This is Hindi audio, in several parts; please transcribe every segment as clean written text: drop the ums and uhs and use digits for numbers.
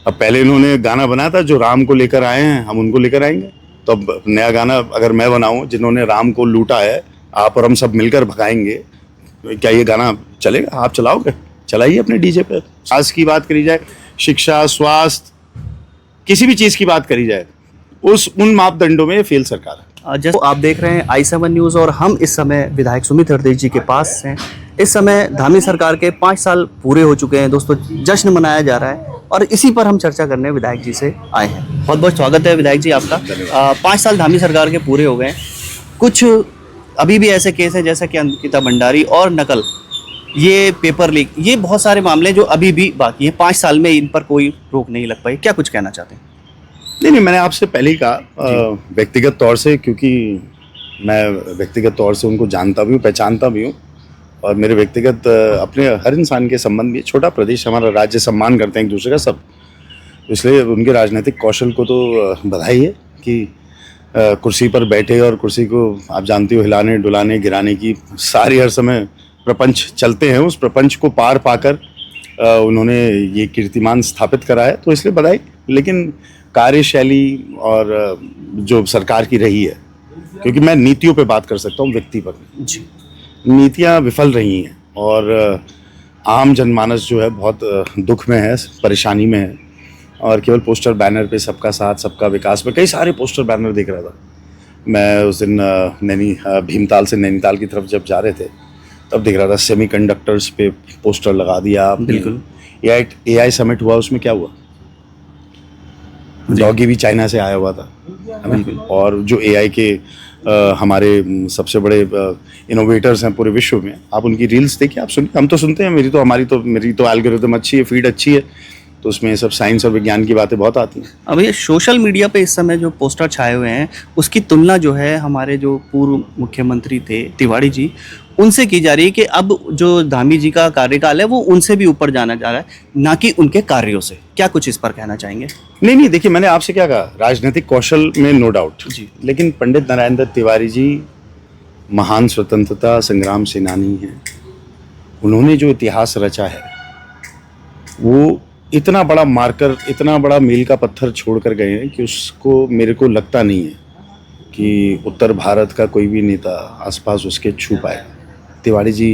अब पहले इन्होंने गाना बनाया था जो राम को लेकर आए हैं हम उनको लेकर आएंगे, तो अब नया गाना अगर मैं बनाऊं जिन्होंने राम को लूटा है आप और हम सब मिलकर भगाएंगे, क्या ये गाना चलेगा? आप चलाओगे? चलाइए अपने डीजे पे। आज की बात करी जाए, शिक्षा, स्वास्थ्य, किसी भी चीज़ की बात करी जाए, उन मापदंडों में फेल सरकार है। जैसे आप देख रहे हैं i7 न्यूज़ और हम इस समय विधायक सुमित हृदय जी के पास हैं। इस समय धामी सरकार के 5 साल पूरे हो चुके हैं दोस्तों, जश्न मनाया जा रहा है और इसी पर हम चर्चा करने विधायक जी से आए हैं। बहुत बहुत स्वागत है विधायक जी आपका। 5 साल धामी सरकार के पूरे हो गए हैं। कुछ अभी भी ऐसे केस हैं जैसा कि अंकिता भंडारी और नकल, ये पेपर लीक, ये बहुत सारे मामले जो अभी भी बाकी हैं। 5 साल में इन पर कोई रोक नहीं लग पाई, क्या कुछ कहना चाहते हैं? नहीं, मैंने आपसे पहले ही कहा व्यक्तिगत तौर से, क्योंकि मैं व्यक्तिगत तौर से उनको जानता भी हूँ, पहचानता भी हूँ और मेरे व्यक्तिगत अपने हर इंसान के संबंध भी, छोटा प्रदेश हमारा, राज्य सम्मान करते हैं एक दूसरे का सब, इसलिए उनके राजनीतिक कौशल को तो बधाई है कि कुर्सी पर बैठे और कुर्सी को आप जानते हो हिलाने डुलाने गिराने की सारी हर समय प्रपंच चलते हैं, उस प्रपंच को पार पाकर उन्होंने ये कीर्तिमान स्थापित करा है, तो इसलिए बधाई। लेकिन कार्यशैली और जो सरकार की रही है, क्योंकि मैं नीतियों पे बात कर सकता हूँ, व्यक्ति पर जी, नीतियाँ विफल रही हैं और आम जनमानस जो है बहुत दुख में है, परेशानी में है और केवल पोस्टर बैनर पे सबका साथ सबका विकास पे कई सारे पोस्टर बैनर देख रहा था मैं उस दिन। भीमताल से नैनीताल की तरफ जब जा रहे थे तब देख रहा था सेमीकंडक्टर्स पे पोस्टर लगा दिया। बिल्कुल। AI समिट हुआ, उसमें क्या हुआ? डॉगी भी चाइना से आया हुआ था, और जो AI के हमारे सबसे बड़े इनोवेटर्स हैं पूरे विश्व में, आप उनकी रील्स देखिए, आप सुनिए। हम तो सुनते हैं, मेरी तो एल्गोरिथम अच्छी है, फीड अच्छी है, तो उसमें सब साइंस और विज्ञान की बातें बहुत आती हैं। अब ये सोशल मीडिया पे इस समय जो पोस्टर छाए हुए हैं उसकी तुलना जो है हमारे जो पूर्व मुख्यमंत्री थे तिवारी जी, उनसे की जा रही है कि अब जो धामी जी का कार्यकाल है वो उनसे भी ऊपर जाना जा रहा है, ना कि उनके कार्यों से। क्या कुछ इस पर कहना चाहेंगे? नहीं, देखिए, मैंने आपसे क्या कहा, राजनीतिक कौशल में नो डाउट जी, लेकिन पंडित नारायण दत्त तिवारी जी महान स्वतंत्रता संग्राम सेनानी हैं। उन्होंने जो इतिहास रचा है वो इतना बड़ा मार्कर, इतना बड़ा मील का पत्थर छोड़ कर गए हैं कि उसको मेरे को लगता नहीं है कि उत्तर भारत का कोई भी नेता आसपास उसके छू पाए। तिवारी जी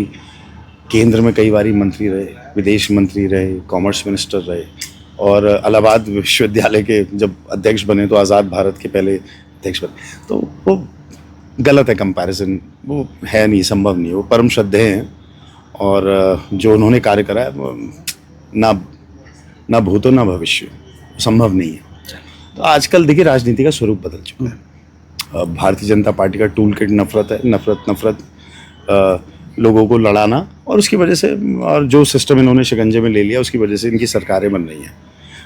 केंद्र में कई बारी मंत्री रहे, विदेश मंत्री रहे, कॉमर्स मिनिस्टर रहे और इलाहाबाद विश्वविद्यालय के जब अध्यक्ष बने तो आज़ाद भारत के पहले अध्यक्ष बने। तो वो गलत है कंपैरिजन, वो है नहीं, संभव नहीं। वो परम श्रद्धेय हैं और जो उन्होंने कार्य करा है वो ना भूतो ना भविष्य, संभव नहीं है। तो आजकल देखिए राजनीति का स्वरूप बदल चुका है। भारतीय जनता पार्टी का टूल किट नफरत है, नफरत लोगों को लड़ाना, और उसकी वजह से, और जो सिस्टम इन्होंने शिकंजे में ले लिया उसकी वजह से इनकी सरकारें बन रही हैं।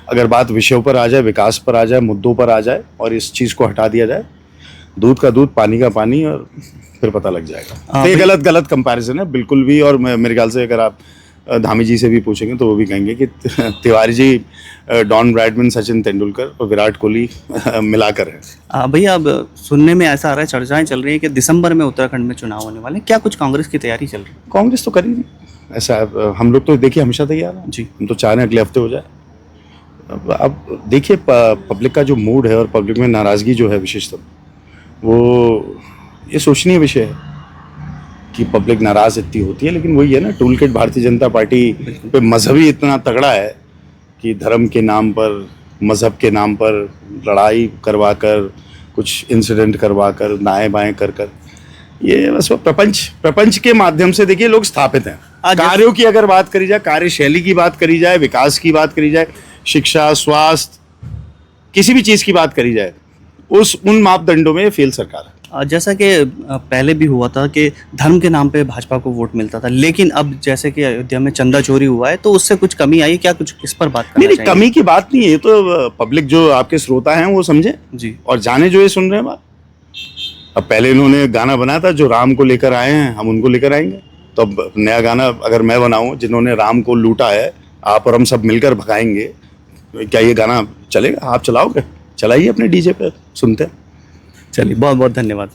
अगर बात विषयों पर आ जाए, विकास पर आ जाए, मुद्दों पर आ जाए और इस चीज़ को हटा दिया जाए, दूध का दूध पानी का पानी, और फिर पता लग जाएगा। तो ये गलत कंपैरिजन है बिल्कुल भी। और मेरे ख्याल से अगर आप धामी जी से भी पूछेंगे तो वो भी कहेंगे कि तिवारी जी डॉन ब्रैडमैन, सचिन तेंदुलकर और विराट कोहली मिलाकर हैं। भैया अब सुनने में ऐसा आ रहा है, चर्चाएं चल रही है कि दिसंबर में उत्तराखंड में चुनाव होने वाले हैं। क्या कुछ कांग्रेस की तैयारी चल रही है? कांग्रेस तो कर ही नहीं, ऐसा है। हम लोग तो देखिए हमेशा तैयार हैं जी, हम तो चाह रहे हैं अगले हफ्ते हो जाए। अब देखिए पब्लिक का जो मूड है और पब्लिक में नाराज़गी जो है विशेषतः, वो ये सोचनीय विषय है कि पब्लिक नाराज़ इतनी होती है। लेकिन वही है ना, tool kit Bharatiya Janata party पे मजहबी इतना तगड़ा है कि धर्म के नाम पर, मजहब के नाम पर लड़ाई करवा कर, कुछ इंसिडेंट करवा कर, दाएँ बाएँ कर ये बस वो प्रपंच के माध्यम से देखिए लोग स्थापित हैं। कार्यों की अगर बात करी जाए, कार्यशैली की बात करी जाए, विकास की बात करी जाए, शिक्षा, स्वास्थ्य, किसी भी चीज़ की बात करी जाए, उन मापदंडों में फेल सरकार है। जैसा कि पहले भी हुआ था कि धर्म के नाम पे भाजपा को वोट मिलता था, लेकिन अब जैसे कि अयोध्या में चंदा चोरी हुआ है तो उससे कुछ कमी आई। क्या कुछ इस पर बात करना चाहिए? कमी की बात नहीं है, ये तो पब्लिक जो आपके श्रोता हैं वो समझे जी, और जाने जो ये सुन रहे हैं बात। अब पहले इन्होंने गाना बनाया था जो राम को लेकर आए हैं हम उनको लेकर आएंगे, तो अब नया गाना अगर मैं बनाऊं जिन्होंने राम को लूटा है आप और हम सब मिलकर भगाएंगे, क्या ये गाना चलेगा? आप चलाओगे? चलाइए अपने डीजे पे, सुनते हैं। चलिए, बहुत बहुत धन्यवाद।